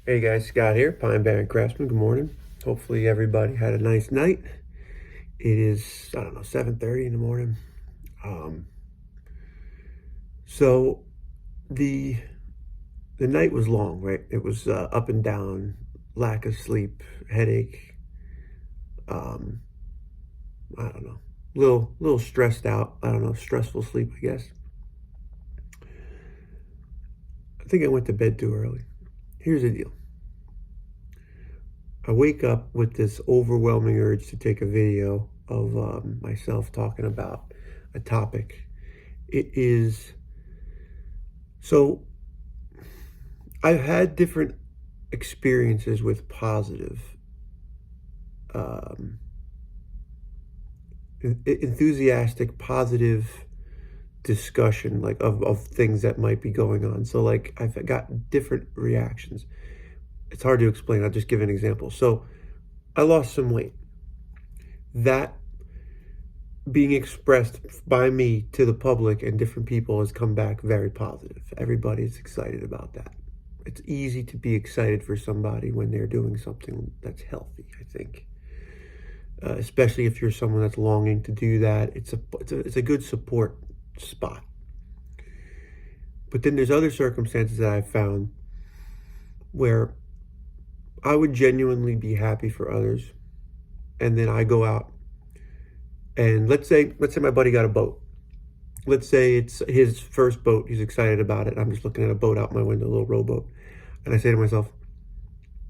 Hey guys, Scott here, Pine Barren Craftsman. Good morning. Hopefully everybody had a nice night. It is, I don't know, 7:30 in the morning. Um, so the the night was long, right? It was up and down, lack of sleep, headache. Um, I don't know, little stressed out. I don't know, stressful sleep, I guess. I think I went to bed too early. Here's the deal. I wake up with this overwhelming urge to take a video of myself talking about a topic. It is so I've had different experiences with positive, um, enthusiastic, positive discussion, like of things that might be going on. So, like, I've got different reactions. It's hard to explain. I'll just give an example. So, I lost some weight. That being expressed by me to the public and different people has come back very positive. Everybody's excited about that. It's easy to be excited for somebody when they're doing something that's healthy, I think. Especially if you're someone that's longing to do that, it's a good support spot. But then there's other circumstances that I've found where I would genuinely be happy for others, and then I go out and let's say my buddy got a boat. Let's say it's his first boat. He's excited about it. I'm just looking at a boat out my window, a little rowboat, and I say to myself,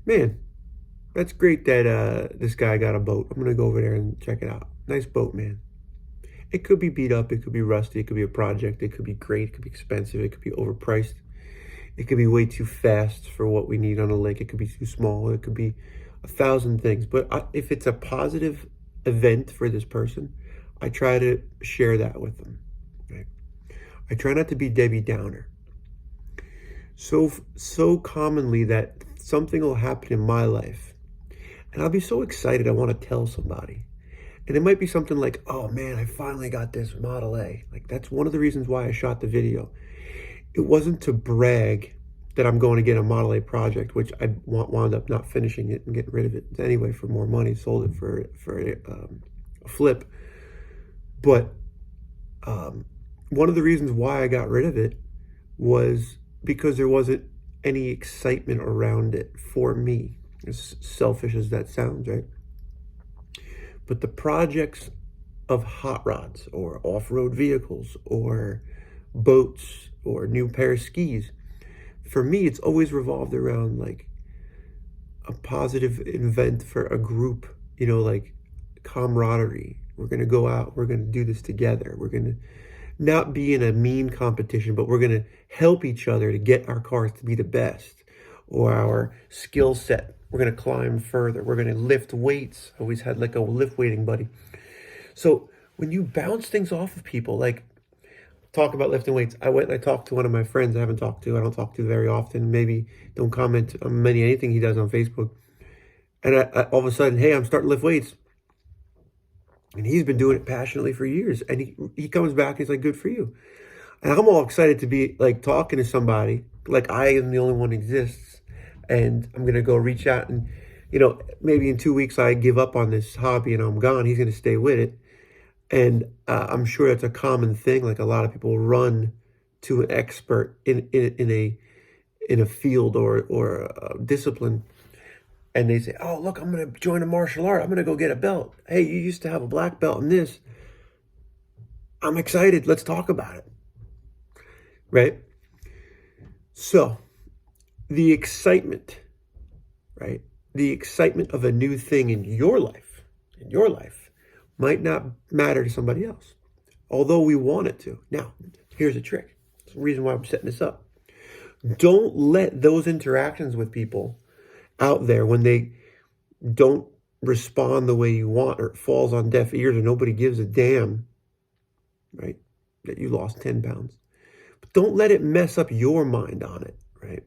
"Man, that's great that this guy got a boat. I'm gonna go over there and check it out. Nice boat, man. It could be beat up, it could be rusty, it could be a project, it could be great, it could be expensive, it could be overpriced, it could be way too fast for what we need on a lake, it could be too small, it could be a thousand things. But if it's a positive event for this person, I try to share that with them. Right? I try not to be Debbie Downer. So commonly that something will happen in my life, and I'll be so excited I want to tell somebody. And it might be something like, oh man, I finally got this Model A. Like, that's one of the reasons why I shot the video. It wasn't to brag that I'm going to get a Model A project, which I wound up not finishing it and getting rid of it anyway for more money. Sold it for a flip. But one of the reasons why I got rid of it was because there wasn't any excitement around it for me. As selfish as that sounds, right? But the projects of hot rods or off-road vehicles or boats or new pair of skis, for me, it's always revolved around like a positive event for a group, like camaraderie. We're going to go out, we're going to do this together. We're going to not be in a mean competition, but we're going to help each other to get our cars to be the best, or our skill set. We're going to climb further. We're going to lift weights. I always had like a lift weighting buddy. So when you bounce things off of people, like talk about lifting weights, I went and I talked to one of my friends I don't talk to very often, maybe don't comment on anything he does on Facebook. And I all of a sudden, hey, I'm starting to lift weights. And he's been doing it passionately for years. And he comes back, he's like, good for you. And I'm all excited to be like talking to somebody, like I am the only one that exists. And I'm going to go reach out and, maybe in 2 weeks I give up on this hobby and I'm gone. He's going to stay with it. And I'm sure that's a common thing. Like a lot of people run to an expert in a field or a discipline. And they say, oh, look, I'm going to join a martial art. I'm going to go get a belt. Hey, you used to have a black belt in this. I'm excited. Let's talk about it. Right? So the excitement, right? The excitement of a new thing in your life might not matter to somebody else, although we want it to. Now, here's a trick. It's the reason why I'm setting this up. Don't let those interactions with people out there when they don't respond the way you want, or it falls on deaf ears, or nobody gives a damn, right, that you lost 10 pounds. But don't let it mess up your mind on it, right?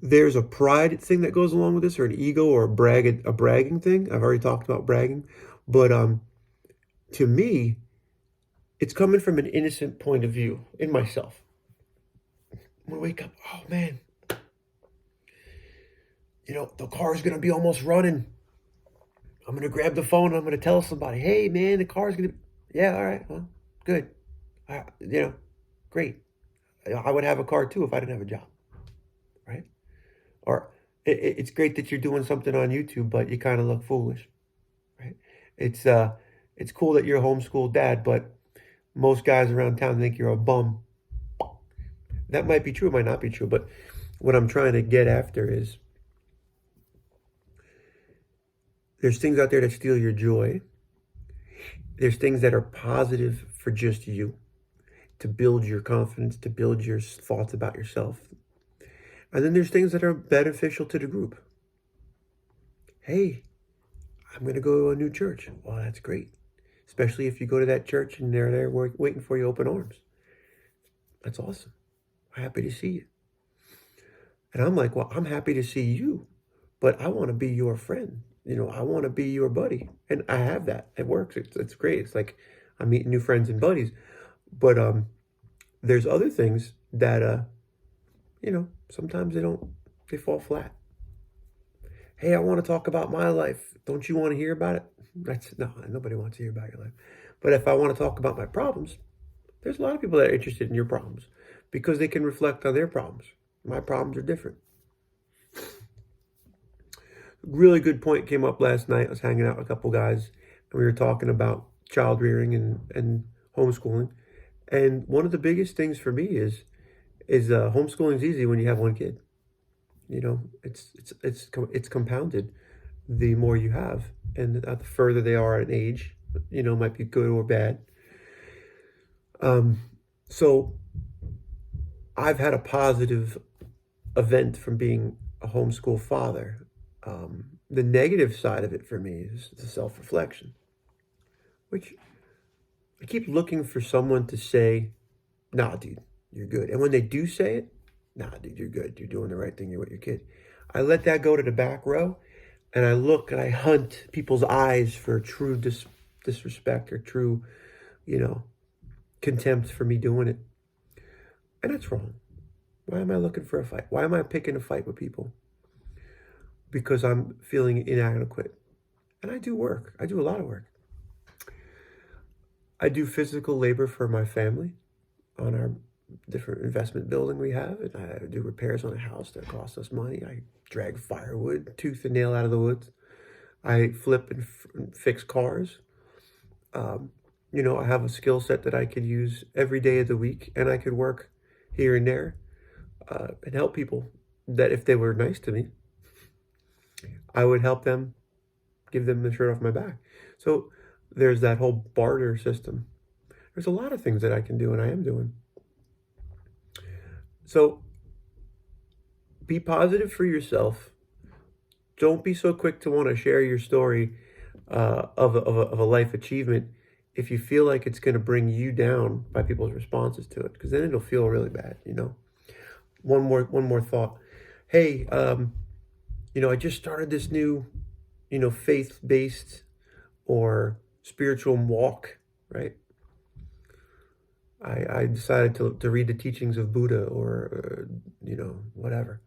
There's a pride thing that goes along with this, or an ego, or a bragging thing. I've already talked about bragging. But to me, it's coming from an innocent point of view in myself. I'm gonna wake up, oh man, the car's gonna be almost running. I'm gonna grab the phone and I'm gonna tell somebody, hey man, the car's gonna, yeah, all right, well, good. Great. I would have a car too if I didn't have a job, right? Or it's great that you're doing something on YouTube, but you kind of look foolish, right? It's cool that you're a homeschool dad, but most guys around town think you're a bum. That might be true, might not be true, but what I'm trying to get after is there's things out there that steal your joy. There's things that are positive for just you, to build your confidence, to build your thoughts about yourself. And then there's things that are beneficial to the group. Hey, I'm going to go to a new church. Well, that's great. Especially if you go to that church and they're there waiting for you open arms. That's awesome. I'm happy to see you. And I'm like, well, I'm happy to see you, but I want to be your friend. I want to be your buddy. And I have that. It works. It's great. It's like I'm meeting new friends and buddies. But there's other things that, sometimes they fall flat. Hey, I want to talk about my life. Don't you want to hear about it? No, nobody wants to hear about your life. But if I want to talk about my problems, there's a lot of people that are interested in your problems because they can reflect on their problems. My problems are different. Really good point came up last night. I was hanging out with a couple guys and we were talking about child rearing and homeschooling. And one of the biggest things for me is homeschooling is easy when you have one kid. It's compounded the more you have, and the further they are in age, might be good or bad. So I've had a positive event from being a homeschool father. The negative side of it for me is the self-reflection, which I keep looking for someone to say, nah, dude, you're good. And when they do say it, nah, dude, you're good. You're doing the right thing. You're with your kid. I let that go to the back row, and I look and I hunt people's eyes for true disrespect or true, contempt for me doing it. And that's wrong. Why am I looking for a fight? Why am I picking a fight with people? Because I'm feeling inadequate. And I do work. I do a lot of work. I do physical labor for my family on our different investment building we have, and I do repairs on a house that cost us money. I drag firewood, tooth and nail out of the woods. I flip and fix cars. I have a skill set that I could use every day of the week, and I could work here and there and help people that if they were nice to me, I would help them, give them the shirt off my back. So there's that whole barter system. There's a lot of things that I can do, and I am doing. So be positive for yourself. Don't be so quick to want to share your story of a life achievement if you feel like it's going to bring you down by people's responses to it, because then it'll feel really bad. One more thought. Hey, I just started this new, faith-based or spiritual walk, right? I decided to read the teachings of Buddha or, whatever.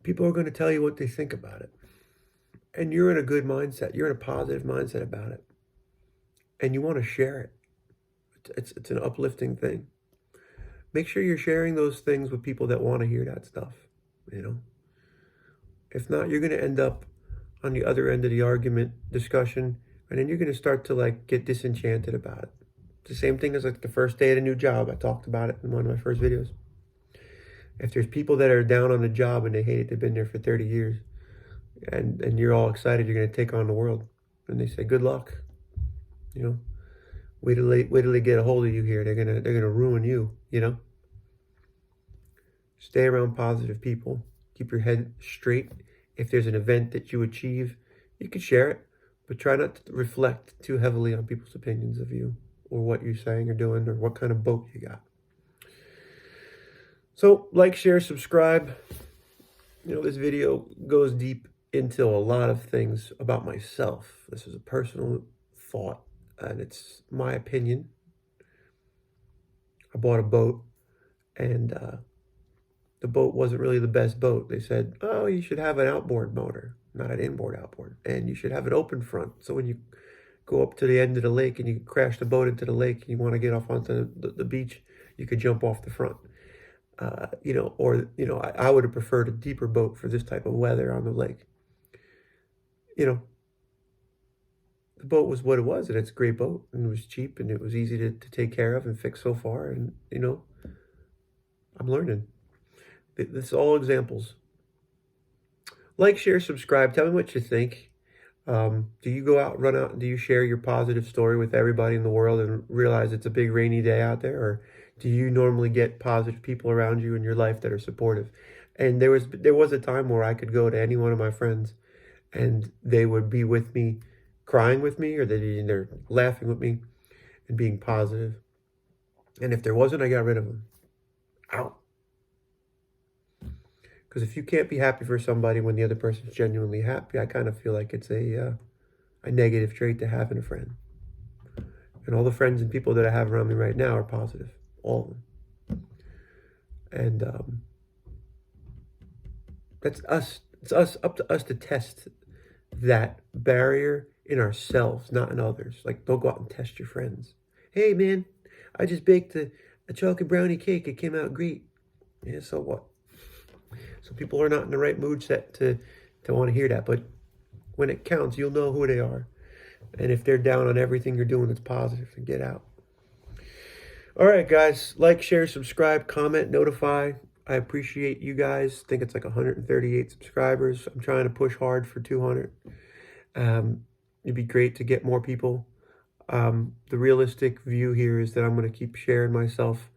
People are going to tell you what they think about it. And you're in a good mindset. You're in a positive mindset about it. And you want to share it. It's an uplifting thing. Make sure you're sharing those things with people that want to hear that stuff, If not, you're going to end up on the other end of the argument, discussion, and then you're going to start to get disenchanted about it. It's the same thing as the first day at a new job. I talked about it in one of my first videos. If there's people that are down on the job and they hate it, they've been there for 30 years, and you're all excited, you're going to take on the world, and they say, good luck. Wait till they get a hold of you here. They're gonna ruin you. Stay around positive people. Keep your head straight. If there's an event that you achieve, you can share it, but try not to reflect too heavily on people's opinions of you or what you're saying or doing or what kind of boat you got. So like, share, subscribe. This video goes deep into a lot of things about myself. This is a personal thought, and it's my opinion. I bought a boat, And the boat wasn't really the best boat. They said, oh, you should have an outboard motor, not an inboard outboard. And you should have an open front. So when you go up to the end of the lake and you crash the boat into the lake and you want to get off onto the beach, you could jump off the front. You know, or, you know, I would have preferred a deeper boat for this type of weather on the lake. You know, the boat was what it was, and it's a great boat, and it was cheap, and it was easy to take care of and fix so far, and, you know, I'm learning. This is all examples. Like, share, subscribe. Tell me what you think. Do you go out, run out, and do you share your positive story with everybody in the world and realize it's a big rainy day out there? Or do you normally get positive people around you in your life that are supportive? And there was a time where I could go to any one of my friends and they would be with me, crying with me, or they're laughing with me and being positive. And if there wasn't, I got rid of them. Out. Because if you can't be happy for somebody when the other person's genuinely happy, I kind of feel like it's a negative trait to have in a friend. And all the friends and people that I have around me right now are positive. All of them. And that's us. It's up to us to test that barrier in ourselves, not in others. Like, don't go out and test your friends. Hey, man, I just baked a chocolate brownie cake. It came out great. Yeah, so what? So people are not in the right mood set to want to hear that. But when it counts, you'll know who they are. And if they're down on everything you're doing that's positive, then get out. All right, guys. Like, share, subscribe, comment, notify. I appreciate you guys. I think it's like 138 subscribers. I'm trying to push hard for 200. It'd be great to get more people. The realistic view here is that I'm going to keep sharing myself.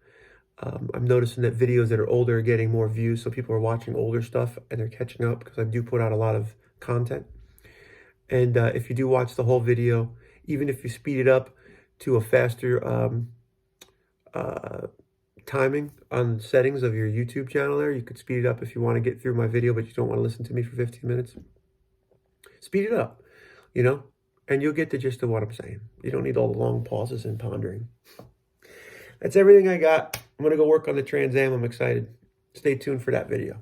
I'm noticing that videos that are older are getting more views, so people are watching older stuff and they're catching up because I do put out a lot of content. And if you do watch the whole video, even if you speed it up to a faster timing on settings of your YouTube channel there, you could speed it up if you want to get through my video, but you don't want to listen to me for 15 minutes. Speed it up, you know, and you'll get the gist of what I'm saying. You don't need all the long pauses and pondering. That's everything I got. I'm going to go work on the Trans Am. I'm excited. Stay tuned for that video.